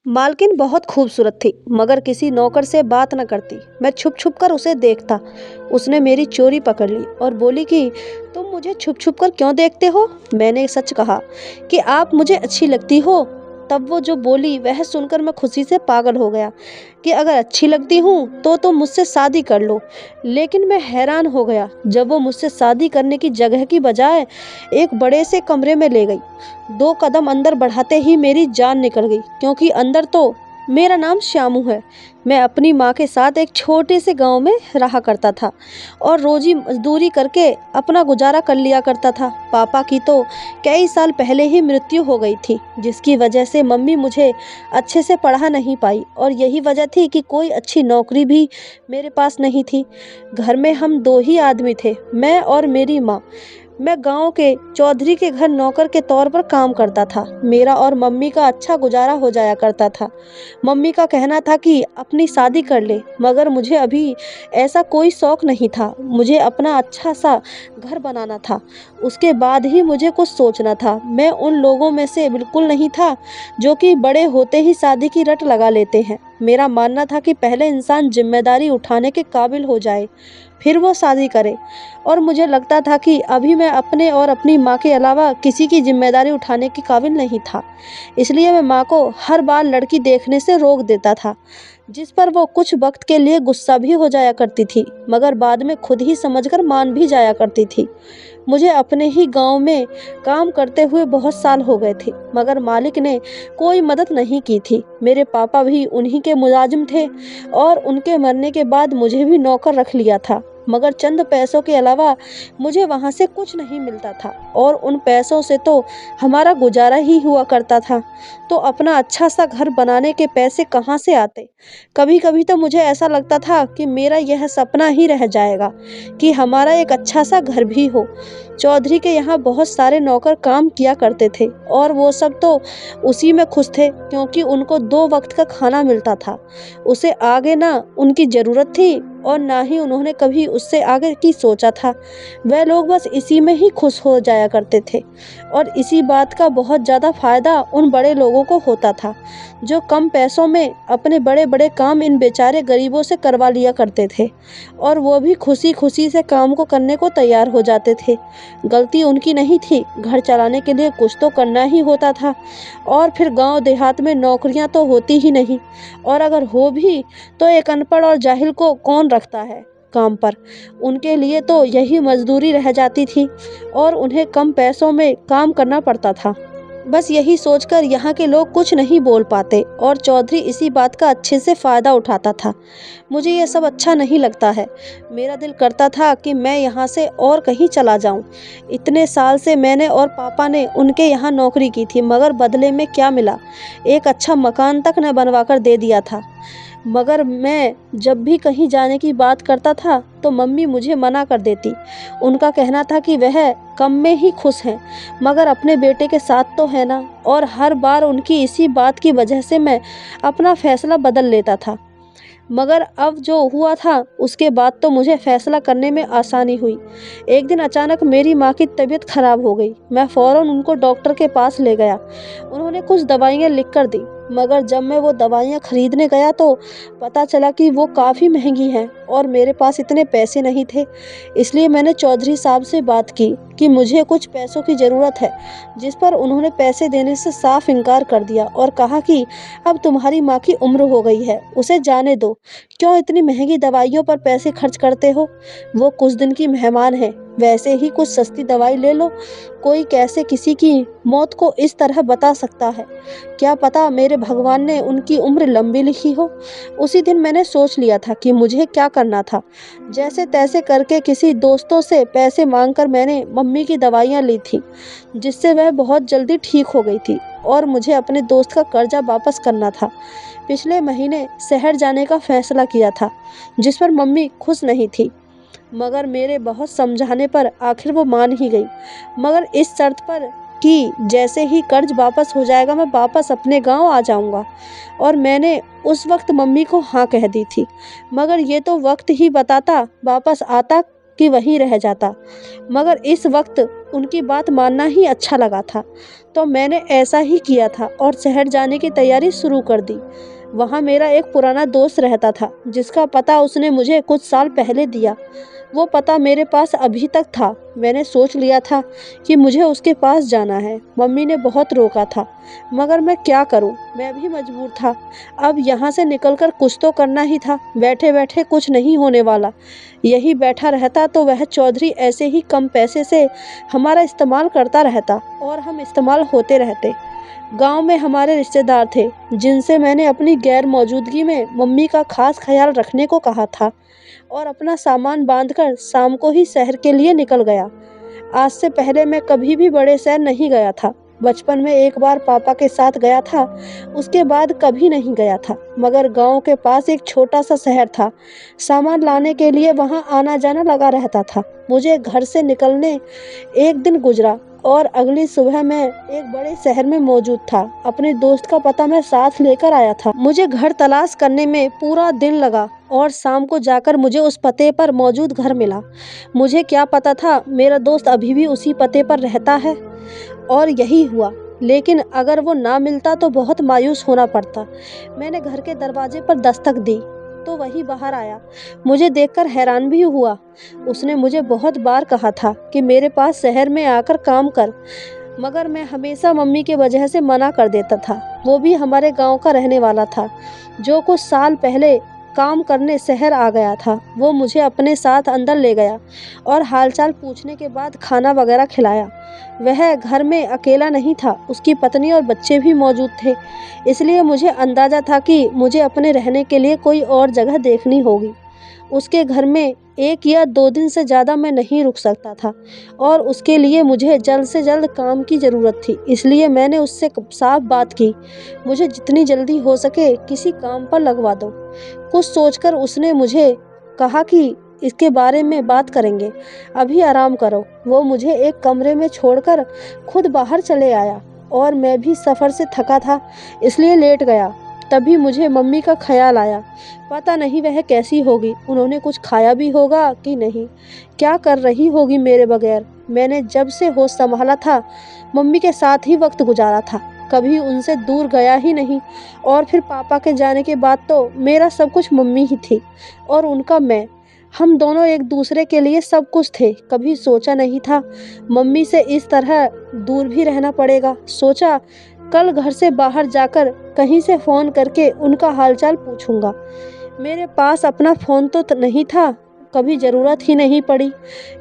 मालकिन बहुत खूबसूरत थी मगर किसी नौकर से बात न करती। मैं छुप छुप कर उसे देखता। उसने मेरी चोरी पकड़ ली और बोली कि तुम मुझे छुप छुप कर क्यों देखते हो। मैंने सच कहा कि आप मुझे अच्छी लगती हो। तब वो जो बोली वह सुनकर मैं खुशी से पागल हो गया कि अगर अच्छी लगती हूँ तो मुझसे शादी कर लो। लेकिन मैं हैरान हो गया जब वो मुझसे शादी करने की जगह की बजाय एक बड़े से कमरे में ले गई। 2 कदम अंदर बढ़ाते ही मेरी जान निकल गई क्योंकि अंदर तो मेरा नाम श्यामू है। मैं अपनी माँ के साथ एक छोटे से गांव में रहा करता था और रोजी मजदूरी करके अपना गुजारा कर लिया करता था। पापा की तो कई साल पहले ही मृत्यु हो गई थी जिसकी वजह से मम्मी मुझे अच्छे से पढ़ा नहीं पाई और यही वजह थी कि कोई अच्छी नौकरी भी मेरे पास नहीं थी। घर में हम 2 ही आदमी थे, मैं और मेरी माँ। मैं गांव के चौधरी के घर नौकर के तौर पर काम करता था। मेरा और मम्मी का अच्छा गुजारा हो जाया करता था। मम्मी का कहना था कि अपनी शादी कर ले, मगर मुझे अभी ऐसा कोई शौक नहीं था। मुझे अपना अच्छा सा घर बनाना था, उसके बाद ही मुझे कुछ सोचना था। मैं उन लोगों में से बिल्कुल नहीं था जो कि बड़े होते ही शादी की रट लगा लेते हैं। मेरा मानना था कि पहले इंसान जिम्मेदारी उठाने के काबिल हो जाए, फिर वो शादी करे। और मुझे लगता था कि अभी मैं अपने और अपनी माँ के अलावा किसी की जिम्मेदारी उठाने के काबिल नहीं था। इसलिए मैं माँ को हर बार लड़की देखने से रोक देता था, जिस पर वो कुछ वक्त के लिए गुस्सा भी हो जाया करती थी, मगर बाद में खुद ही समझकर मान भी जाया करती थी। मुझे अपने ही गांव में काम करते हुए बहुत साल हो गए थे, मगर मालिक ने कोई मदद नहीं की थी। मेरे पापा भी उन्हीं के मुलाजिम थे और उनके मरने के बाद मुझे भी नौकर रख लिया था, मगर चंद पैसों के अलावा मुझे वहाँ से कुछ नहीं मिलता था और उन पैसों से तो हमारा गुजारा ही हुआ करता था। तो अपना अच्छा सा घर बनाने के पैसे कहाँ से आते। कभी कभी तो मुझे ऐसा लगता था कि मेरा यह सपना ही रह जाएगा कि हमारा एक अच्छा सा घर भी हो। चौधरी के यहाँ बहुत सारे नौकर काम किया करते थे और वो सब तो उसी में खुश थे क्योंकि उनको 2 वक्त का खाना मिलता था। उसे आगे ना उनकी ज़रूरत थी और ना ही उन्होंने कभी उससे आगे की सोचा था। वह लोग बस इसी में ही खुश हो जाया करते थे और इसी बात का बहुत ज़्यादा फ़ायदा उन बड़े लोगों को होता था जो कम पैसों में अपने बड़े बड़े काम इन बेचारे गरीबों से करवा लिया करते थे और वो भी खुशी खुशी से काम को करने को तैयार हो जाते थे। गलती उनकी नहीं थी, घर चलाने के लिए कुछ तो करना ही होता था और फिर गांव देहात में नौकरियां तो होती ही नहीं, और अगर हो भी तो एक अनपढ़ और जाहिल को कौन रखता है काम पर। उनके लिए तो यही मजदूरी रह जाती थी और उन्हें कम पैसों में काम करना पड़ता था। बस यही सोचकर यहाँ के लोग कुछ नहीं बोल पाते और चौधरी इसी बात का अच्छे से फ़ायदा उठाता था। मुझे ये सब अच्छा नहीं लगता है। मेरा दिल करता था कि मैं यहाँ से और कहीं चला जाऊँ। इतने साल से मैंने और पापा ने उनके यहाँ नौकरी की थी, मगर बदले में क्या मिला? एक अच्छा मकान तक न बनवा कर दे दिया था। मगर मैं जब भी कहीं जाने की बात करता था तो मम्मी मुझे मना कर देती। उनका कहना था कि वह कम में ही खुश हैं, मगर अपने बेटे के साथ तो है ना। और हर बार उनकी इसी बात की वजह से मैं अपना फैसला बदल लेता था। मगर अब जो हुआ था उसके बाद तो मुझे फैसला करने में आसानी हुई। एक दिन अचानक मेरी माँ की तबीयत खराब हो गई। मैं फ़ौरन उनको डॉक्टर के पास ले गया। उन्होंने कुछ दवाइयाँ लिख कर दी, मगर जब मैं वो दवाइयाँ खरीदने गया तो पता चला कि वो काफ़ी महंगी हैं और मेरे पास इतने पैसे नहीं थे। इसलिए मैंने चौधरी साहब से बात की कि मुझे कुछ पैसों की ज़रूरत है, जिस पर उन्होंने पैसे देने से साफ इनकार कर दिया और कहा कि अब तुम्हारी माँ की उम्र हो गई है, उसे जाने दो। क्यों इतनी महंगी दवाइयों पर पैसे खर्च करते हो? वो कुछ दिन की मेहमान है, वैसे ही कुछ सस्ती दवाई ले लो। कोई कैसे किसी की मौत को इस तरह बता सकता है? क्या पता मेरे भगवान ने उनकी उम्र लंबी लिखी हो। उसी दिन मैंने सोच लिया था कि मुझे क्या करना था। जैसे तैसे करके किसी दोस्तों से पैसे मांगकर मैंने मम्मी की दवाइयाँ ली थी, जिससे वह बहुत जल्दी ठीक हो गई थी और मुझे अपने दोस्त का कर्जा वापस करना था। पिछले महीने शहर जाने का फैसला किया था, जिस पर मम्मी खुश नहीं थी, मगर मेरे बहुत समझाने पर आखिर वो मान ही गई, मगर इस शर्त पर कि जैसे ही कर्ज वापस हो जाएगा मैं वापस अपने गांव आ जाऊंगा। और मैंने उस वक्त मम्मी को हाँ कह दी थी, मगर ये तो वक्त ही बताता वापस आता कि वहीं रह जाता। मगर इस वक्त उनकी बात मानना ही अच्छा लगा था, तो मैंने ऐसा ही किया था और शहर जाने की तैयारी शुरू कर दी। वहाँ मेरा एक पुराना दोस्त रहता था, जिसका पता उसने मुझे कुछ साल पहले दिया। वो पता मेरे पास अभी तक था। मैंने सोच लिया था कि मुझे उसके पास जाना है। मम्मी ने बहुत रोका था, मगर मैं क्या करूं, मैं भी मजबूर था। अब यहाँ से निकलकर कुछ तो करना ही था। बैठे बैठे कुछ नहीं होने वाला। यही बैठा रहता तो वह चौधरी ऐसे ही कम पैसे से हमारा इस्तेमाल करता रहता और हम इस्तेमाल होते रहते। गांव में हमारे रिश्तेदार थे, जिनसे मैंने अपनी गैर मौजूदगी में मम्मी का खास ख्याल रखने को कहा था और अपना सामान बांधकर शाम को ही शहर के लिए निकल गया। आज से पहले मैं कभी भी बड़े शहर नहीं गया था। बचपन में एक बार पापा के साथ गया था, उसके बाद कभी नहीं गया था। मगर गांव के पास एक छोटा सा शहर था। सामान लाने के लिए वहां आना जाना लगा रहता था। मुझे घर से निकलने एक दिन गुजरा और अगली सुबह मैं एक बड़े शहर में मौजूद था। अपने दोस्त का पता मैं साथ लेकर आया था। मुझे घर तलाश करने में पूरा दिन लगा और शाम को जाकर मुझे उस पते पर मौजूद घर मिला। मुझे क्या पता था मेरा दोस्त अभी भी उसी पते पर रहता है, और यही हुआ। लेकिन अगर वो ना मिलता तो बहुत मायूस होना पड़ता। मैंने घर के दरवाजे पर दस्तक दी तो वही बाहर आया। मुझे देखकर हैरान भी हुआ। उसने मुझे बहुत बार कहा था कि मेरे पास शहर में आकर काम कर, मगर मैं हमेशा मम्मी की वजह से मना कर देता था। वो भी हमारे गांव का रहने वाला था, जो कुछ साल पहले काम करने शहर आ गया था। वो मुझे अपने साथ अंदर ले गया और हालचाल पूछने के बाद खाना वगैरह खिलाया। वह घर में अकेला नहीं था, उसकी पत्नी और बच्चे भी मौजूद थे। इसलिए मुझे अंदाज़ा था कि मुझे अपने रहने के लिए कोई और जगह देखनी होगी। उसके घर में 1 या 2 दिन से ज़्यादा मैं नहीं रुक सकता था और उसके लिए मुझे जल्द से जल्द काम की ज़रूरत थी। इसलिए मैंने उससे साफ बात की, मुझे जितनी जल्दी हो सके किसी काम पर लगवा दो। कुछ सोचकर उसने मुझे कहा कि इसके बारे में बात करेंगे, अभी आराम करो। वो मुझे एक कमरे में छोड़कर खुद बाहर चले आया और मैं भी सफ़र से थका था, इसलिए लेट गया। तभी मुझे मम्मी का ख्याल आया। पता नहीं वह कैसी होगी, उन्होंने कुछ खाया भी होगा कि नहीं, क्या कर रही होगी मेरे बगैर। मैंने जब से होश संभाला था मम्मी के साथ ही वक्त गुजारा था, कभी उनसे दूर गया ही नहीं। और फिर पापा के जाने के बाद तो मेरा सब कुछ मम्मी ही थी और उनका मैं। हम दोनों एक दूसरे के लिए सब कुछ थे। कभी सोचा नहीं था मम्मी से इस तरह दूर भी रहना पड़ेगा। सोचा कल घर से बाहर जाकर कहीं से फ़ोन करके उनका हालचाल पूछूंगा। मेरे पास अपना फ़ोन तो नहीं था, कभी ज़रूरत ही नहीं पड़ी,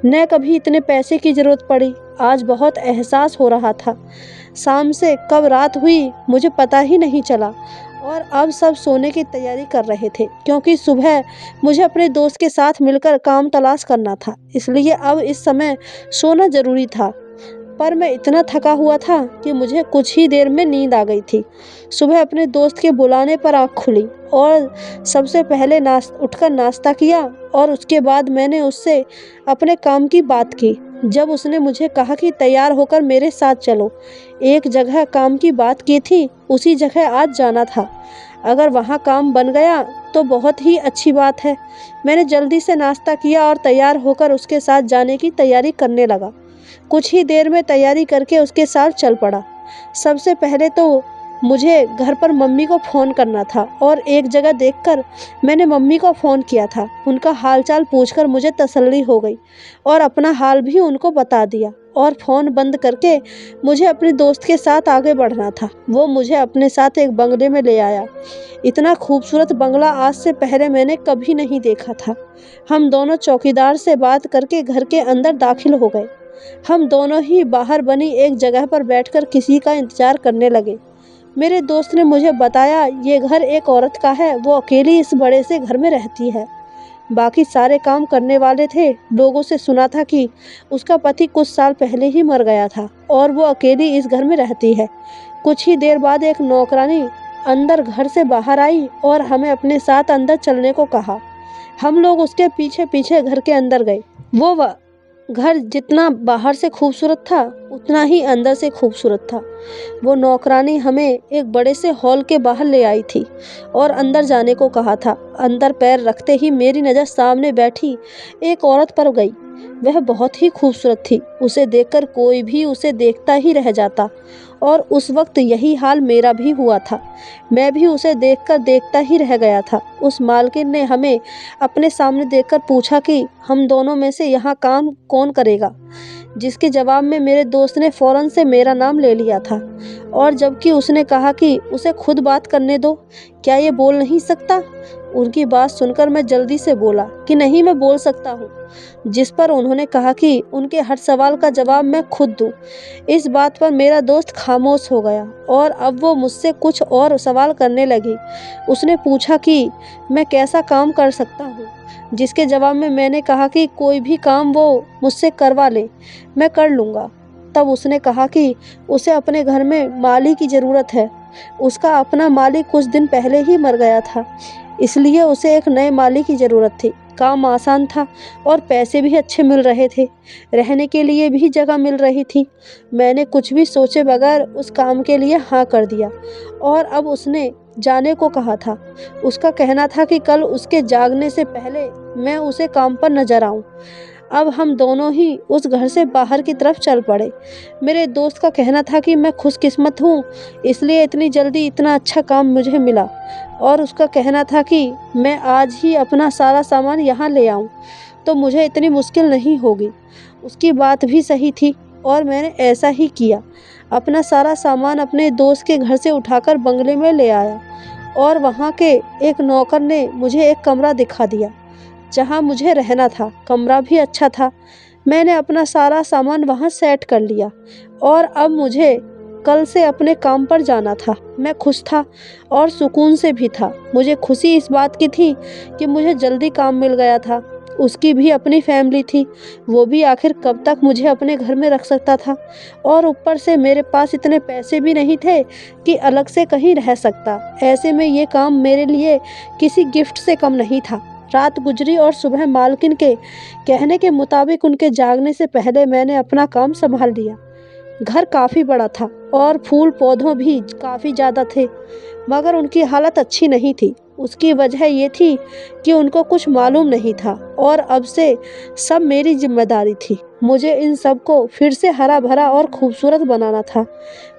न कभी इतने पैसे की ज़रूरत पड़ी। आज बहुत एहसास हो रहा था। शाम से कब रात हुई मुझे पता ही नहीं चला और अब सब सोने की तैयारी कर रहे थे, क्योंकि सुबह मुझे अपने दोस्त के साथ मिलकर काम तलाश करना था। इसलिए अब इस समय सोना ज़रूरी था। पर मैं इतना थका हुआ था कि मुझे कुछ ही देर में नींद आ गई थी। सुबह अपने दोस्त के बुलाने पर आँख खुली और सबसे पहले उठकर नाश्ता किया और उसके बाद मैंने उससे अपने काम की बात की। जब उसने मुझे कहा कि तैयार होकर मेरे साथ चलो, एक जगह काम की बात की थी, उसी जगह आज जाना था। अगर वहाँ काम बन गया तो बहुत ही अच्छी बात है। मैंने जल्दी से नाश्ता किया और तैयार होकर उसके साथ जाने की तैयारी करने लगा। कुछ ही देर में तैयारी करके उसके साथ चल पड़ा। सबसे पहले तो मुझे घर पर मम्मी को फ़ोन करना था और एक जगह देखकर मैंने मम्मी को फ़ोन किया था। उनका हालचाल पूछकर मुझे तसल्ली हो गई और अपना हाल भी उनको बता दिया और फ़ोन बंद करके मुझे अपने दोस्त के साथ आगे बढ़ना था। वो मुझे अपने साथ एक बंगले में ले आया। इतना खूबसूरत बंगला आज से पहले मैंने कभी नहीं देखा था। हम दोनों चौकीदार से बात करके घर के अंदर दाखिल हो गए। हम दोनों ही बाहर बनी एक जगह पर बैठकर किसी का इंतज़ार करने लगे। मेरे दोस्त ने मुझे बताया ये घर एक औरत का है, वो अकेली इस बड़े से घर में रहती है, बाकी सारे काम करने वाले थे। लोगों से सुना था कि उसका पति कुछ साल पहले ही मर गया था और वो अकेली इस घर में रहती है। कुछ ही देर बाद एक नौकरानी अंदर घर से बाहर आई और हमें अपने साथ अंदर चलने को कहा। हम लोग उसके पीछे पीछे घर के अंदर गए। वो घर जितना बाहर से खूबसूरत था उतना ही अंदर से खूबसूरत था। वो नौकरानी हमें एक बड़े से हॉल के बाहर ले आई थी और अंदर जाने को कहा था। अंदर पैर रखते ही मेरी नज़र सामने बैठी एक औरत पर गई। वह बहुत ही खूबसूरत थी। उसे देखकर कोई भी उसे देखता ही रह जाता और उस वक्त यही हाल मेरा भी हुआ था। मैं भी उसे देखकर देखता ही रह गया था। उस मालकिन ने हमें अपने सामने देखकर पूछा कि हम दोनों में से यहाँ काम कौन करेगा, जिसके जवाब में मेरे दोस्त ने फ़ौरन से मेरा नाम ले लिया था। और जबकि उसने कहा कि उसे खुद बात करने दो, क्या ये बोल नहीं सकता? उनकी बात सुनकर मैं जल्दी से बोला कि नहीं, मैं बोल सकता हूँ। जिस पर उन्होंने कहा कि उनके हर सवाल का जवाब मैं खुद दूँ। इस बात पर मेरा दोस्त खामोश हो गया और अब वो मुझसे कुछ और सवाल करने लगी। उसने पूछा कि मैं कैसा काम कर सकता हूँ, जिसके जवाब में मैंने कहा कि कोई भी काम वो मुझसे करवा ले, मैं कर लूँगा। तब उसने कहा कि उसे अपने घर में माली की ज़रूरत है। उसका अपना माली कुछ दिन पहले ही मर गया था, इसलिए उसे एक नए माली की ज़रूरत थी। काम आसान था और पैसे भी अच्छे मिल रहे थे। रहने के लिए भी जगह मिल रही थी। मैंने कुछ भी सोचे बगैर उस काम के लिए हाँ कर दिया और अब उसने जाने को कहा था। उसका कहना था कि कल उसके जागने से पहले मैं उसे काम पर नजर आऊं। अब हम दोनों ही उस घर से बाहर की तरफ चल पड़े। मेरे दोस्त का कहना था कि मैं खुशकिस्मत हूँ, इसलिए इतनी जल्दी इतना अच्छा काम मुझे मिला। और उसका कहना था कि मैं आज ही अपना सारा सामान यहाँ ले आऊँ तो मुझे इतनी मुश्किल नहीं होगी। उसकी बात भी सही थी और मैंने ऐसा ही किया। अपना सारा सामान अपने दोस्त के घर से उठाकर बंगले में ले आया और वहाँ के एक नौकर ने मुझे एक कमरा दिखा दिया जहाँ मुझे रहना था। कमरा भी अच्छा था। मैंने अपना सारा सामान वहाँ सेट कर लिया और अब मुझे कल से अपने काम पर जाना था। मैं खुश था और सुकून से भी था। मुझे खुशी इस बात की थी कि मुझे जल्दी काम मिल गया था। उसकी भी अपनी फैमिली थी, वो भी आखिर कब तक मुझे अपने घर में रख सकता था। और ऊपर से मेरे पास इतने पैसे भी नहीं थे कि अलग से कहीं रह सकता। ऐसे में ये काम मेरे लिए किसी गिफ्ट से कम नहीं था। रात गुजरी और सुबह मालकिन के कहने के मुताबिक उनके जागने से पहले मैंने अपना काम संभाल लिया। घर काफ़ी बड़ा था और फूल पौधों भी काफ़ी ज़्यादा थे, मगर उनकी हालत अच्छी नहीं थी। उसकी वजह ये थी कि उनको कुछ मालूम नहीं था और अब से सब मेरी जिम्मेदारी थी। मुझे इन सब को फिर से हरा भरा और खूबसूरत बनाना था।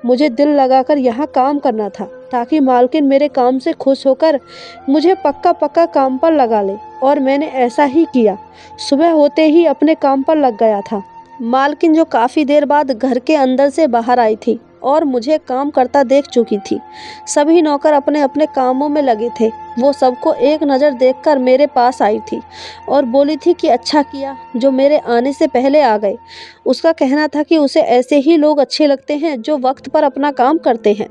मुझे दिल लगाकर यहाँ काम करना था ताकि मालकिन मेरे काम से खुश होकर मुझे पक्का पक्का काम पर लगा ले। और मैंने ऐसा ही किया। सुबह होते ही अपने काम पर लग गया था। मालकिन जो काफ़ी देर बाद घर के अंदर से बाहर आई थी और मुझे काम करता देख चुकी थी। सभी नौकर अपने अपने कामों में लगे थे। वो सबको एक नज़र देखकर मेरे पास आई थी और बोली थी कि अच्छा किया जो मेरे आने से पहले आ गए। उसका कहना था कि उसे ऐसे ही लोग अच्छे लगते हैं जो वक्त पर अपना काम करते हैं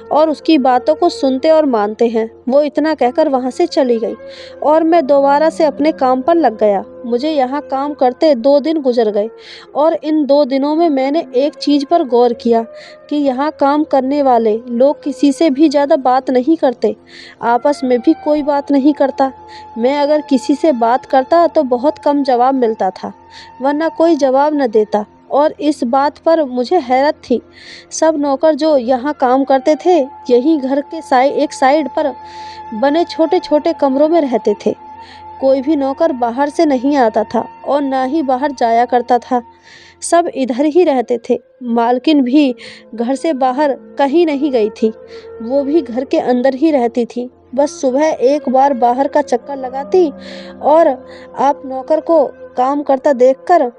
और उसकी बातों को सुनते और मानते हैं। वो इतना कहकर वहाँ से चली गई और मैं दोबारा से अपने काम पर लग गया। मुझे यहाँ काम करते 2 दिन गुजर गए और इन 2 दिनों में मैंने एक चीज़ पर गौर किया कि यहाँ काम करने वाले लोग किसी से भी ज़्यादा बात नहीं करते। आपस में भी कोई बात नहीं करता। मैं अगर किसी से बात करता तो बहुत कम जवाब मिलता था, वरना कोई जवाब न देता। और इस बात पर मुझे हैरत थी। सब नौकर जो यहाँ काम करते थे यही घर के एक साइड पर बने छोटे छोटे कमरों में रहते थे। कोई भी नौकर बाहर से नहीं आता था और ना ही बाहर जाया करता था। सब इधर ही रहते थे। मालकिन भी घर से बाहर कहीं नहीं गई थी, वो भी घर के अंदर ही रहती थी। बस सुबह एक बार बाहर का चक्कर लगाती और आप नौकर को काम करता देखकर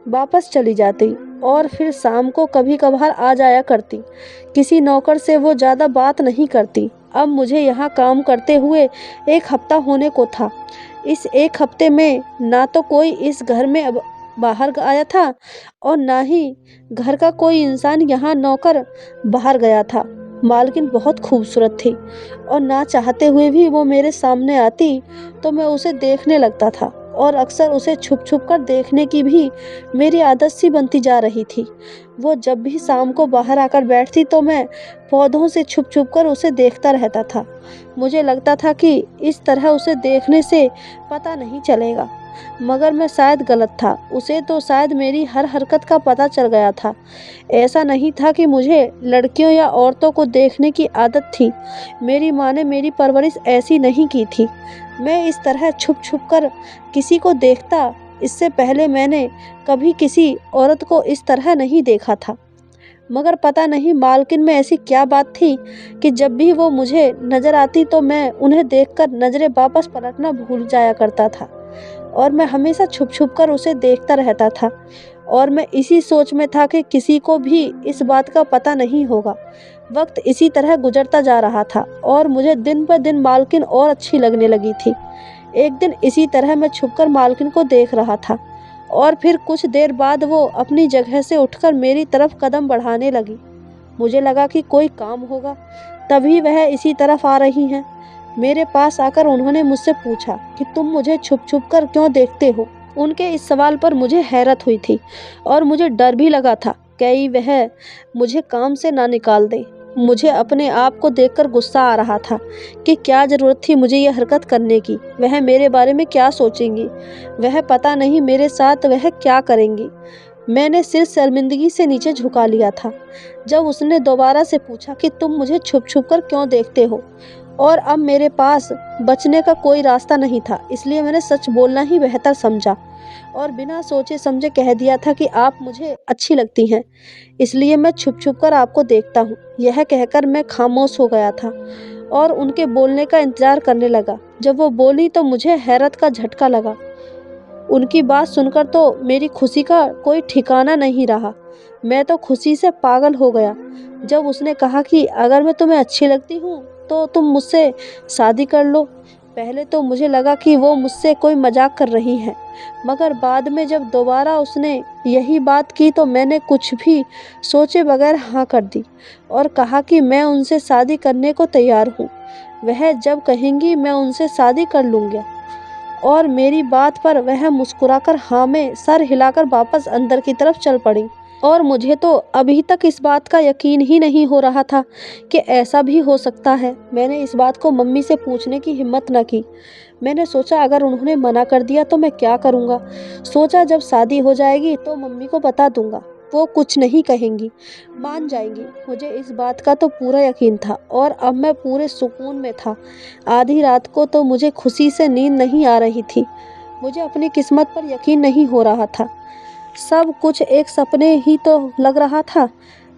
वापस चली जाती और फिर शाम को कभी कभार आ जाया करती। किसी नौकर से वो ज़्यादा बात नहीं करती। अब मुझे यहाँ काम करते हुए 1 हफ्ता होने को था। इस 1 हफ्ते में ना तो कोई इस घर में अब बाहर आया था और ना ही घर का कोई इंसान यहाँ नौकर बाहर गया था। मालकिन बहुत खूबसूरत थी और ना चाहते हुए भी वो मेरे सामने आती तो मैं उसे देखने लगता था और अक्सर उसे छुप छुप कर देखने की भी मेरी आदत सी बनती जा रही थी। वो जब भी शाम को बाहर आकर बैठती तो मैं पौधों से छुप छुप कर उसे देखता रहता था। मुझे लगता था कि इस तरह उसे देखने से पता नहीं चलेगा, मगर मैं शायद गलत था। उसे तो शायद मेरी हर हरकत का पता चल गया था। ऐसा नहीं था कि मुझे लड़कियों या औरतों को देखने की आदत थी। मेरी माँ ने मेरी परवरिश ऐसी नहीं की थी। मैं इस तरह छुप छुप कर किसी को देखता इससे पहले मैंने कभी किसी औरत को इस तरह नहीं देखा था। मगर पता नहीं मालकिन में ऐसी क्या बात थी कि जब भी वो मुझे नज़र आती तो मैं उन्हें देखकर नज़रें वापस पलटना भूल जाया करता था और मैं हमेशा छुप छुप कर उसे देखता रहता था और मैं इसी सोच में था कि किसी को भी इस बात का पता नहीं होगा। वक्त इसी तरह गुजरता जा रहा था और मुझे दिन ब दिन मालकिन और अच्छी लगने लगी थी। एक दिन इसी तरह मैं छुपकर मालकिन को देख रहा था और फिर कुछ देर बाद वो अपनी जगह से उठकर मेरी तरफ कदम बढ़ाने लगी। मुझे लगा कि कोई काम होगा, तभी वह इसी तरफ आ रही हैं। मेरे पास आकर उन्होंने मुझसे पूछा कि तुम मुझे छुप छुप कर क्यों देखते हो। उनके इस सवाल पर मुझे हैरत हुई थी और मुझे डर भी लगा था कहीं वह मुझे काम से ना निकाल दे। मुझे अपने आप को देखकर गुस्सा आ रहा था कि क्या ज़रूरत थी मुझे यह हरकत करने की। वह मेरे बारे में क्या सोचेंगी, वह पता नहीं मेरे साथ वह क्या करेंगी। मैंने सिर शर्मिंदगी से नीचे झुका लिया था जब उसने दोबारा से पूछा कि तुम मुझे छुप छुप कर क्यों देखते हो। और अब मेरे पास बचने का कोई रास्ता नहीं था, इसलिए मैंने सच बोलना ही बेहतर समझा और बिना सोचे समझे कह दिया था कि आप मुझे अच्छी लगती हैं, इसलिए मैं छुप छुप कर आपको देखता हूँ। यह कहकर मैं खामोश हो गया था और उनके बोलने का इंतज़ार करने लगा। जब वो बोली तो मुझे हैरत का झटका लगा। उनकी बात सुनकर तो मेरी खुशी का कोई ठिकाना नहीं रहा। मैं तो खुशी से पागल हो गया जब उसने कहा कि अगर मैं तुम्हें अच्छी लगती हूँ तो तुम मुझसे शादी कर लो। पहले तो मुझे लगा कि वो मुझसे कोई मजाक कर रही हैं, मगर बाद में जब दोबारा उसने यही बात की तो मैंने कुछ भी सोचे बगैर हाँ कर दी और कहा कि मैं उनसे शादी करने को तैयार हूँ। वह जब कहेंगी मैं उनसे शादी कर लूँगा। और मेरी बात पर वह मुस्कुराकर हाँ में सर हिलाकर वापस अंदर की तरफ चल पड़ी। और मुझे तो अभी तक इस बात का यकीन ही नहीं हो रहा था कि ऐसा भी हो सकता है। मैंने इस बात को मम्मी से पूछने की हिम्मत न की। मैंने सोचा अगर उन्होंने मना कर दिया तो मैं क्या करूँगा। सोचा जब शादी हो जाएगी तो मम्मी को बता दूँगा, वो कुछ नहीं कहेंगी, मान जाएंगी। मुझे इस बात का तो पूरा यकीन था और अब मैं पूरे सुकून में था। आधी रात को तो मुझे खुशी से नींद नहीं आ रही थी। मुझे अपनी किस्मत पर यकीन नहीं हो रहा था। सब कुछ एक सपने ही तो लग रहा था।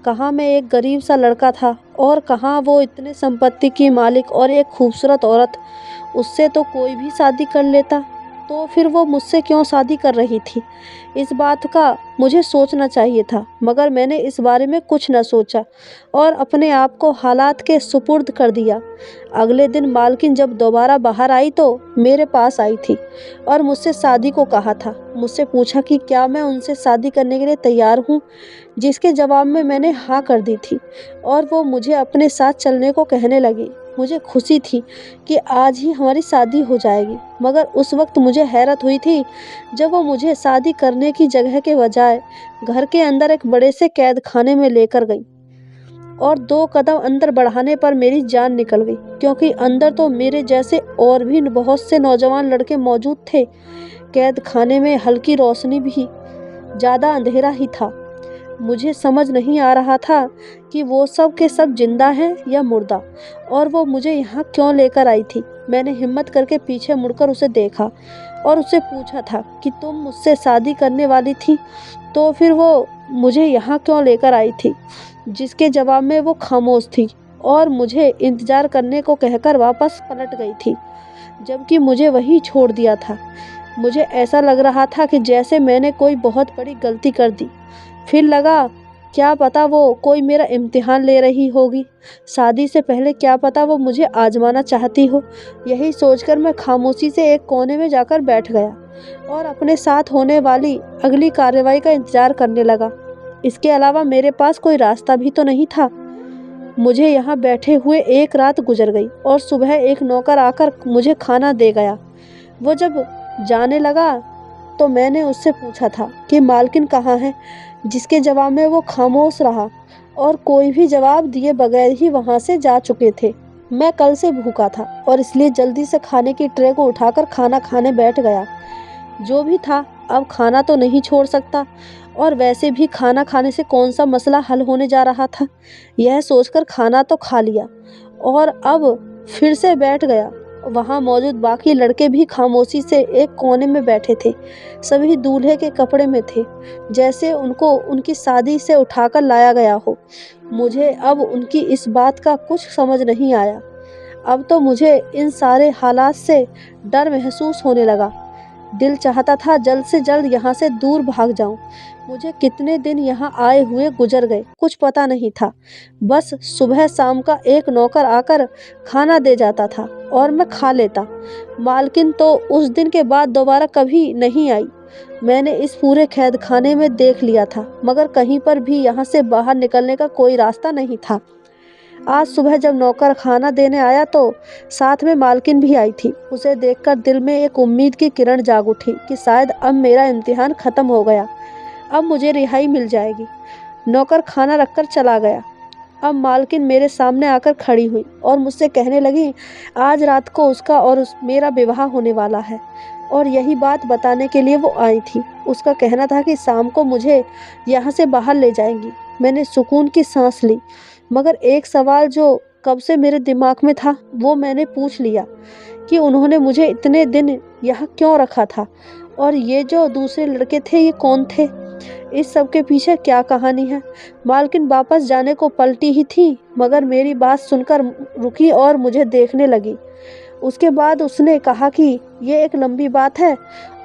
कहाँ मैं एक गरीब सा लड़का था और कहाँ वो इतने संपत्ति की मालिक और एक खूबसूरत औरत। उससे तो कोई भी शादी कर लेता, तो फिर वो मुझसे क्यों शादी कर रही थी। इस बात का मुझे सोचना चाहिए था, मगर मैंने इस बारे में कुछ न सोचा और अपने आप को हालात के सुपुर्द कर दिया। अगले दिन मालकिन जब दोबारा बाहर आई तो मेरे पास आई थी और मुझसे शादी को कहा था। मुझसे पूछा कि क्या मैं उनसे शादी करने के लिए तैयार हूँ, जिसके जवाब में मैंने हाँ कर दी थी और वो मुझे अपने साथ चलने को कहने लगी। मुझे खुशी थी कि आज ही हमारी शादी हो जाएगी, मगर उस वक्त मुझे हैरत हुई थी जब वो मुझे शादी करने की जगह के बजाय घर के अंदर एक बड़े से कैद खाने में लेकर गई और 2 कदम अंदर बढ़ाने पर मेरी जान निकल गई, क्योंकि अंदर तो मेरे जैसे और भी बहुत से नौजवान लड़के मौजूद थे। कैद खाने में हल्की रोशनी भी, ज़्यादा अंधेरा ही था। मुझे समझ नहीं आ रहा था कि वो सब के सब जिंदा हैं या मुर्दा, और वो मुझे यहाँ क्यों लेकर आई थी। मैंने हिम्मत करके पीछे मुड़कर उसे देखा और उससे पूछा था कि तुम मुझसे शादी करने वाली थी, तो फिर वो मुझे यहाँ क्यों लेकर आई थी। जिसके जवाब में वो खामोश थी और मुझे इंतज़ार करने को कहकर वापस पलट गई थी, जबकि मुझे वहीं छोड़ दिया था। मुझे ऐसा लग रहा था कि जैसे मैंने कोई बहुत बड़ी गलती कर दी। फिर लगा क्या पता वो कोई मेरा इम्तिहान ले रही होगी। शादी से पहले क्या पता वो मुझे आजमाना चाहती हो। यही सोचकर मैं खामोशी से एक कोने में जाकर बैठ गया और अपने साथ होने वाली अगली कार्रवाई का इंतज़ार करने लगा। इसके अलावा मेरे पास कोई रास्ता भी तो नहीं था। मुझे यहाँ बैठे हुए एक रात गुजर गई और सुबह एक नौकर आकर मुझे खाना दे गया। वो जब जाने लगा तो मैंने उससे पूछा था कि मालकिन कहाँ है, जिसके जवाब में वो खामोश रहा और कोई भी जवाब दिए बगैर ही वहाँ से जा चुके थे। मैं कल से भूखा था और इसलिए जल्दी से खाने की ट्रे को उठाकर खाना खाने बैठ गया। जो भी था, अब खाना तो नहीं छोड़ सकता और वैसे भी खाना खाने से कौन सा मसला हल होने जा रहा था। यह सोचकर खाना तो खा लिया और अब फिर से बैठ गया वहाँ मौजूद बाकी लड़के भी खामोशी से एक कोने में बैठे थे। सभी दूल्हे के कपड़े में थे, जैसे उनको उनकी शादी से उठाकर लाया गया हो। मुझे अब उनकी इस बात का कुछ समझ नहीं आया। अब तो मुझे इन सारे हालात से डर महसूस होने लगा। दिल चाहता था जल्द से जल्द यहाँ से दूर भाग जाऊँ। मुझे कितने दिन यहाँ आए हुए गुजर गए, कुछ पता नहीं था। बस सुबह शाम का एक नौकर आकर खाना दे जाता था और मैं खा लेता। मालकिन तो उस दिन के बाद दोबारा कभी नहीं आई। मैंने इस पूरे कैद खाने में देख लिया था, मगर कहीं पर भी यहाँ से बाहर निकलने का कोई रास्ता नहीं था। आज सुबह जब नौकर खाना देने आया तो साथ में मालकिन भी आई थी। उसे देखकर दिल में एक उम्मीद की किरण जाग उठी कि शायद अब मेरा इम्तिहान ख़त्म हो गया, अब मुझे रिहाई मिल जाएगी। नौकर खाना रखकर चला गया। अब मालकिन मेरे सामने आकर खड़ी हुई और मुझसे कहने लगी, आज रात को उसका और मेरा विवाह होने वाला है और यही बात बताने के लिए वो आई थी। उसका कहना था कि शाम को मुझे यहाँ से बाहर ले जाएंगी। मैंने सुकून की सांस ली, मगर एक सवाल जो कब से मेरे दिमाग में था वो मैंने पूछ लिया कि उन्होंने मुझे इतने दिन यहाँ क्यों रखा था, और ये जो दूसरे लड़के थे ये कौन थे, इस सब के पीछे क्या कहानी है। मालकिन वापस जाने को पलटी ही थी, मगर मेरी बात सुनकर रुकी और मुझे देखने लगी। उसके बाद उसने कहा कि ये एक लंबी बात है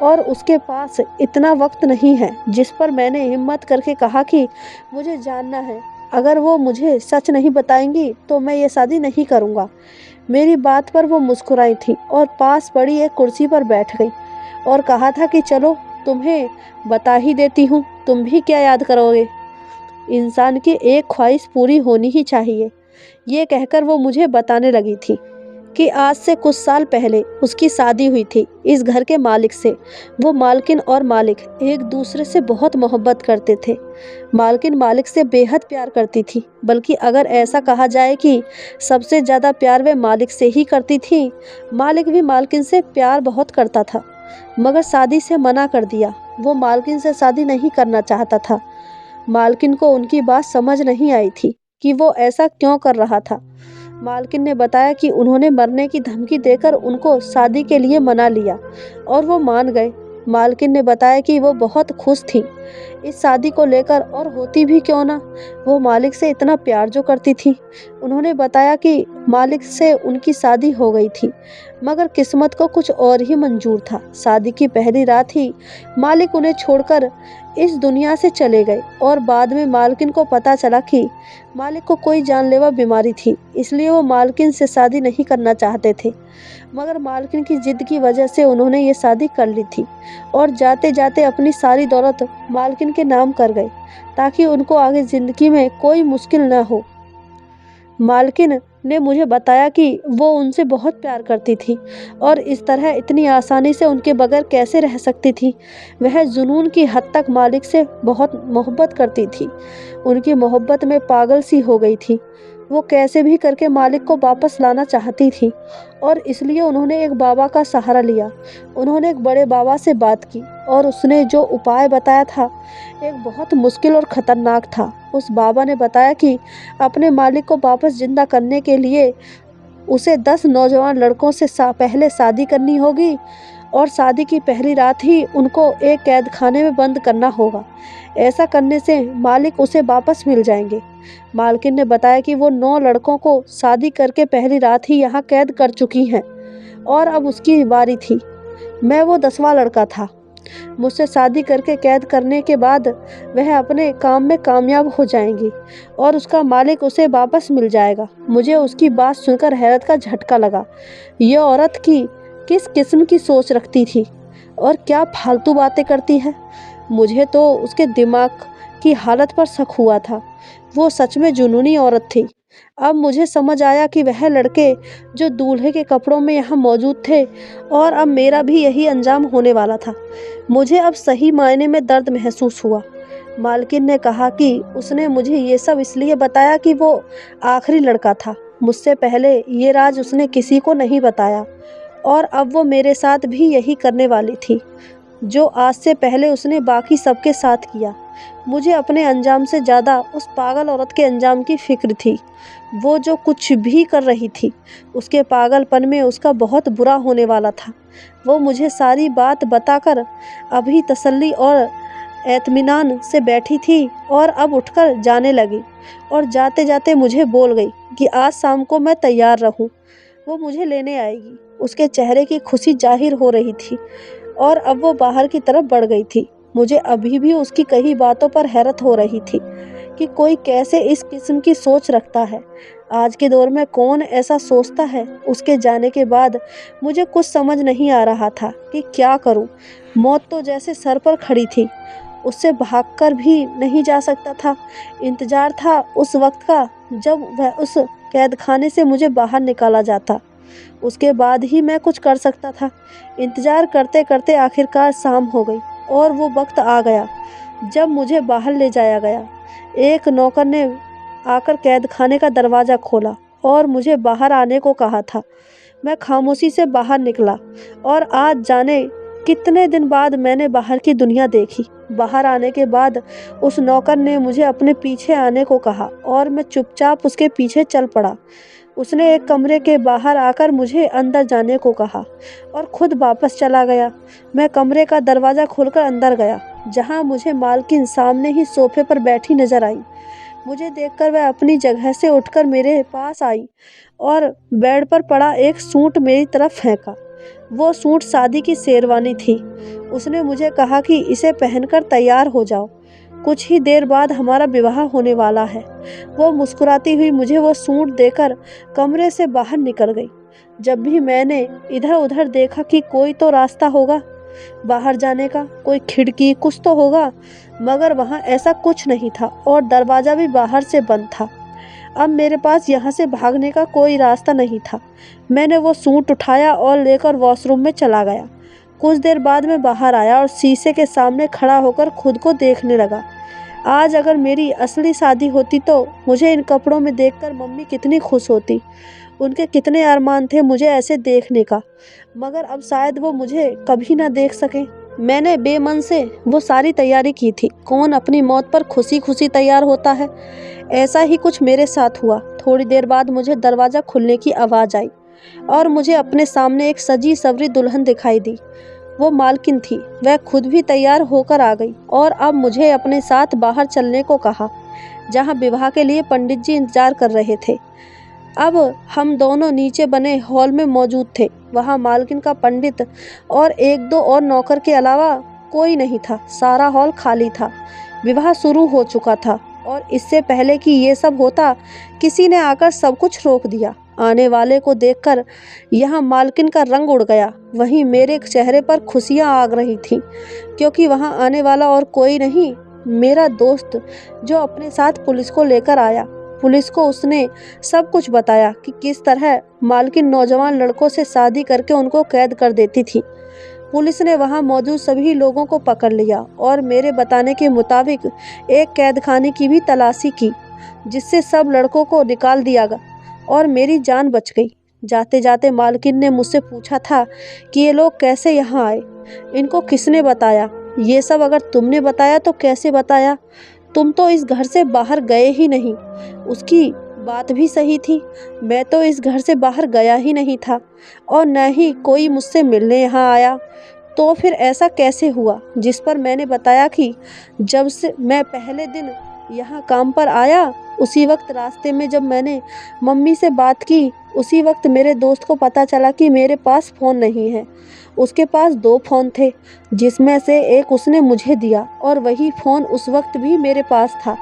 और उसके पास इतना वक्त नहीं है, जिस पर मैंने हिम्मत करके कहा कि मुझे जानना है। अगर वो मुझे सच नहीं बताएंगी तो मैं ये शादी नहीं करूँगा। मेरी बात पर वो मुस्कुराई थी और पास पड़ी एक कुर्सी पर बैठ गई और कहा था कि चलो तुम्हें बता ही देती हूँ, तुम भी क्या याद करोगे, इंसान की एक ख्वाहिश पूरी होनी ही चाहिए। ये कहकर वो मुझे बताने लगी थी कि आज से कुछ साल पहले उसकी शादी हुई थी इस घर के मालिक से। वो मालकिन और मालिक एक दूसरे से बहुत मोहब्बत करते थे। मालकिन मालिक से बेहद प्यार करती थी, बल्कि अगर ऐसा कहा जाए कि सबसे ज़्यादा प्यार वे मालिक से ही करती थी। मालिक भी मालकिन से प्यार बहुत करता था, मगर शादी से मना कर दिया। वो मालकिन से शादी नहीं करना चाहता था। मालकिन को उनकी बात समझ नहीं आई थी कि वो ऐसा क्यों कर रहा था। मालकिन ने बताया कि उन्होंने मरने की धमकी देकर उनको शादी के लिए मना लिया और वो मान गए। मालकिन ने बताया कि वो बहुत खुश थी इस शादी को लेकर, और होती भी क्यों ना, वो मालिक से इतना प्यार जो करती थी। उन्होंने बताया कि मालिक से उनकी शादी हो गई थी, मगर किस्मत को कुछ और ही मंजूर था। शादी की पहली रात ही मालिक उन्हें छोड़कर इस दुनिया से चले गए और बाद में मालकिन को पता चला कि मालिक को कोई जानलेवा बीमारी थी, इसलिए वो मालकिन से शादी नहीं करना चाहते थे। मगर मालकिन की जिद की वजह से उन्होंने ये शादी कर ली थी और जाते जाते अपनी सारी दौलत मालकिन के नाम कर गए, ताकि उनको आगे ज़िंदगी में कोई मुश्किल न हो। मालकिन ने मुझे बताया कि वो उनसे बहुत प्यार करती थी और इस तरह इतनी आसानी से उनके बगैर कैसे रह सकती थी। वह जुनून की हद तक मालिक से बहुत मोहब्बत करती थी, उनकी मोहब्बत में पागल सी हो गई थी। वो कैसे भी करके मालिक को वापस लाना चाहती थी और इसलिए उन्होंने एक बाबा का सहारा लिया। उन्होंने एक बड़े बाबा से बात की और उसने जो उपाय बताया था एक बहुत मुश्किल और ख़तरनाक था। उस बाबा ने बताया कि अपने मालिक को वापस जिंदा करने के लिए उसे 10 नौजवान लड़कों से पहले शादी करनी होगी और शादी की पहली रात ही उनको एक कैद खाने में बंद करना होगा। ऐसा करने से मालिक उसे वापस मिल जाएंगे। मालकिन ने बताया कि वो 9 लड़कों को शादी करके पहली रात ही यहाँ कैद कर चुकी हैं और अब उसकी बारी थी। मैं वो 10वां लड़का था। मुझसे शादी करके कैद करने के बाद वह अपने काम में कामयाब हो जाएंगी और उसका मालिक उसे वापस मिल जाएगा। मुझे उसकी बात सुनकर हैरत का झटका लगा। ये औरत की किस किस्म की सोच रखती थी और क्या फालतू बातें करती है। मुझे तो उसके दिमाग की हालत पर शक हुआ था। वो सच में जुनूनी औरत थी। अब मुझे समझ आया कि वह लड़के जो दूल्हे के कपड़ों में यहाँ मौजूद थे और अब मेरा भी यही अंजाम होने वाला था। मुझे अब सही मायने में दर्द महसूस हुआ। मालकिन ने कहा कि उसने मुझे ये सब इसलिए बताया कि वो आखिरी लड़का था। मुझसे पहले ये राज उसने किसी को नहीं बताया और अब वो मेरे साथ भी यही करने वाली थी, जो आज से पहले उसने बाकी सबके साथ किया। मुझे अपने अंजाम से ज़्यादा उस पागल औरत के अंजाम की फ़िक्र थी। वो जो कुछ भी कर रही थी, उसके पागलपन में उसका बहुत बुरा होने वाला था। वो मुझे सारी बात बताकर अभी तसल्ली और एतमीनान से बैठी थी और अब उठकर जाने लगी और जाते-जाते मुझे बोल गई कि आज शाम को मैं तैयार रहूं, वो मुझे लेने आएगी। उसके चेहरे की खुशी ज़ाहिर हो रही थी और अब वो बाहर की तरफ बढ़ गई थी। मुझे अभी भी उसकी कही बातों पर हैरत हो रही थी कि कोई कैसे इस किस्म की सोच रखता है। आज के दौर में कौन ऐसा सोचता है? उसके जाने के बाद मुझे कुछ समझ नहीं आ रहा था कि क्या करूं। मौत तो जैसे सर पर खड़ी थी, उससे भागकर भी नहीं जा सकता था। इंतज़ार था उस वक्त का जब वह उस कैदखाने से मुझे बाहर निकाला जाता, उसके बाद ही मैं कुछ कर सकता था। इंतज़ार करते करते आखिरकार शाम हो गई और वो वक्त आ गया जब मुझे बाहर ले जाया गया। एक नौकर ने आकर कैदखाने का दरवाज़ा खोला और मुझे बाहर आने को कहा था। मैं खामोशी से बाहर निकला और आज जाने कितने दिन बाद मैंने बाहर की दुनिया देखी। बाहर आने के बाद उस नौकर ने मुझे अपने पीछे आने को कहा और मैं चुपचाप उसके पीछे चल पड़ा। उसने एक कमरे के बाहर आकर मुझे अंदर जाने को कहा और खुद वापस चला गया। मैं कमरे का दरवाज़ा खोलकर अंदर गया, जहां मुझे मालकिन सामने ही सोफे पर बैठी नजर आई। मुझे देखकर वह अपनी जगह से उठकर मेरे पास आई और बेड पर पड़ा एक सूट मेरी तरफ फेंका। वो सूट शादी की शेरवानी थी। उसने मुझे कहा कि इसे पहनकर तैयार हो जाओ, कुछ ही देर बाद हमारा विवाह होने वाला है। वो मुस्कुराती हुई मुझे वो सूट देकर कमरे से बाहर निकल गई। जब भी मैंने इधर उधर देखा कि कोई तो रास्ता होगा बाहर जाने का, कोई खिड़की कुछ तो होगा, मगर वहाँ ऐसा कुछ नहीं था और दरवाज़ा भी बाहर से बंद था। अब मेरे पास यहाँ से भागने का कोई रास्ता नहीं था। मैंने वो सूट उठाया और लेकर वॉशरूम में चला गया। कुछ देर बाद मैं बाहर आया और शीशे के सामने खड़ा होकर खुद को देखने लगा। आज अगर मेरी असली शादी होती तो मुझे इन कपड़ों में देखकर मम्मी कितनी खुश होती। उनके कितने अरमान थे मुझे ऐसे देखने का, मगर अब शायद वो मुझे कभी ना देख सकें। मैंने बेमन से वो सारी तैयारी की थी। कौन अपनी मौत पर खुशी खुशी तैयार होता है? ऐसा ही कुछ मेरे साथ हुआ। थोड़ी देर बाद मुझे दरवाज़ा खुलने की आवाज़ आई और मुझे अपने सामने एक सजी सवरी दुल्हन दिखाई दी। वो मालकिन थी। वह खुद भी तैयार होकर आ गई और अब मुझे अपने साथ बाहर चलने को कहा, जहाँ विवाह के लिए पंडित जी इंतजार कर रहे थे। अब हम दोनों नीचे बने हॉल में मौजूद थे। वहाँ मालकिन का पंडित और एक दो और नौकर के अलावा कोई नहीं था। सारा हॉल खाली था। विवाह शुरू हो चुका था और इससे पहले कि ये सब होता, किसी ने आकर सब कुछ रोक दिया। आने वाले को देखकर यहाँ मालकिन का रंग उड़ गया। वहीं मेरे चेहरे पर खुशियाँ आग रही थीं, क्योंकि वहाँ आने वाला और कोई नहीं, मेरा दोस्त, जो अपने साथ पुलिस को लेकर आया। पुलिस को उसने सब कुछ बताया कि किस तरह मालकिन नौजवान लड़कों से शादी करके उनको कैद कर देती थी। पुलिस ने वहां मौजूद सभी लोगों को पकड़ लिया और मेरे बताने के मुताबिक एक कैदखाने की भी तलाशी की, जिससे सब लड़कों को निकाल दिया गया और मेरी जान बच गई। जाते जाते मालकिन ने मुझसे पूछा था कि ये लोग कैसे यहाँ आए, इनको किसने बताया? ये सब अगर तुमने बताया तो कैसे बताया? तुम तो इस घर से बाहर गए ही नहीं। उसकी बात भी सही थी। मैं तो इस घर से बाहर गया ही नहीं था और न ही कोई मुझसे मिलने यहाँ आया। तो फिर ऐसा कैसे हुआ? जिस पर मैंने बताया कि जब से मैं पहले दिन यहाँ काम पर आया, उसी वक्त रास्ते में जब मैंने मम्मी से बात की, उसी वक्त मेरे दोस्त को पता चला कि मेरे पास फ़ोन नहीं है। उसके पास 2 फ़ोन थे, जिसमें से एक उसने मुझे दिया और वही फ़ोन उस वक्त भी मेरे पास था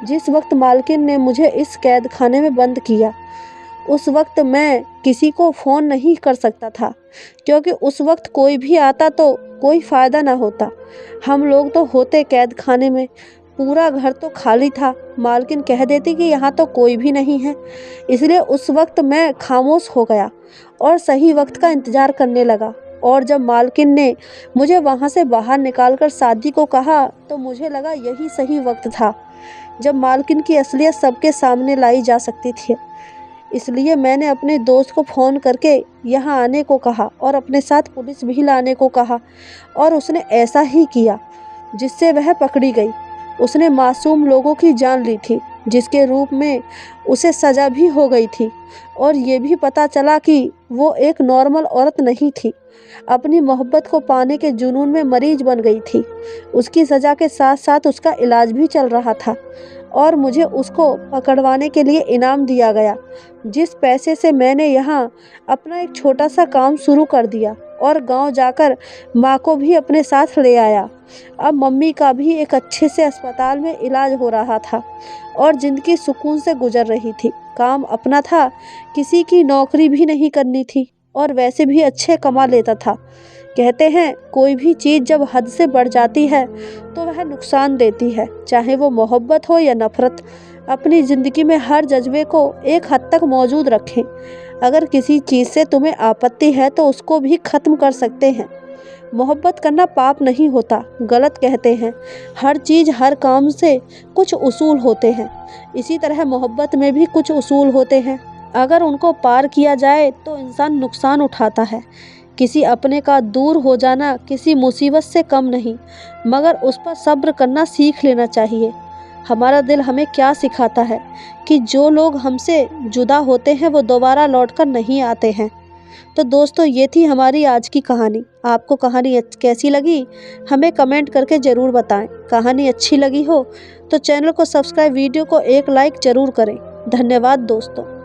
जिस वक्त मालकिन ने मुझे इस कैद खाने में बंद किया। उस वक्त मैं किसी को फ़ोन नहीं कर सकता था, क्योंकि उस वक्त कोई भी आता तो कोई फ़ायदा ना होता। हम लोग तो होते कैद खाने में, पूरा घर तो खाली था। मालकिन कह देती कि यहाँ तो कोई भी नहीं है। इसलिए उस वक्त मैं खामोश हो गया और सही वक्त का इंतज़ार करने लगा। और जब मालकिन ने मुझे वहाँ से बाहर निकालकर शादी को कहा, तो मुझे लगा यही सही वक्त था जब मालकिन की असलियत सबके सामने लाई जा सकती थी। इसलिए मैंने अपने दोस्त को फ़ोन करके यहाँ आने को कहा और अपने साथ पुलिस भी लाने को कहा, और उसने ऐसा ही किया, जिससे वह पकड़ी गई। उसने मासूम लोगों की जान ली थी, जिसके रूप में उसे सज़ा भी हो गई थी और ये भी पता चला कि वो एक नॉर्मल औरत नहीं थी, अपनी मोहब्बत को पाने के जुनून में मरीज बन गई थी। उसकी सज़ा के साथ-साथ उसका इलाज भी चल रहा था और मुझे उसको पकड़वाने के लिए इनाम दिया गया, जिस पैसे से मैंने यहाँ अपना एक छोटा-सा काम शुरू कर दिया और गाँव जाकर माँ को भी अपने साथ ले आया। अब मम्मी का भी एक अच्छे से अस्पताल में इलाज हो रहा था और ज़िंदगी सुकून से गुजर रही थी। काम अपना था, किसी की नौकरी भी नहीं करनी थी और वैसे भी अच्छे कमा लेता था। कहते हैं कोई भी चीज़ जब हद से बढ़ जाती है तो वह नुकसान देती है, चाहे वो मोहब्बत हो या नफ़रत। अपनी ज़िंदगी में हर जज्बे को एक हद तक मौजूद रखें। अगर किसी चीज़ से तुम्हें आपत्ति है तो उसको भी ख़त्म कर सकते हैं। मोहब्बत करना पाप नहीं होता, गलत कहते हैं। हर चीज़ हर काम से कुछ उसूल होते हैं, इसी तरह मोहब्बत में भी कुछ उसूल होते हैं। अगर उनको पार किया जाए तो इंसान नुकसान उठाता है। किसी अपने का दूर हो जाना किसी मुसीबत से कम नहीं, मगर उस पर सब्र करना सीख लेना चाहिए। हमारा दिल हमें क्या सिखाता है कि जो लोग हमसे जुदा होते हैं वो दोबारा लौटकर नहीं आते हैं। तो दोस्तों, ये थी हमारी आज की कहानी। आपको कहानी कैसी लगी हमें कमेंट करके ज़रूर बताएं। कहानी अच्छी लगी हो तो चैनल को सब्सक्राइब, वीडियो को एक लाइक ज़रूर करें। धन्यवाद दोस्तों।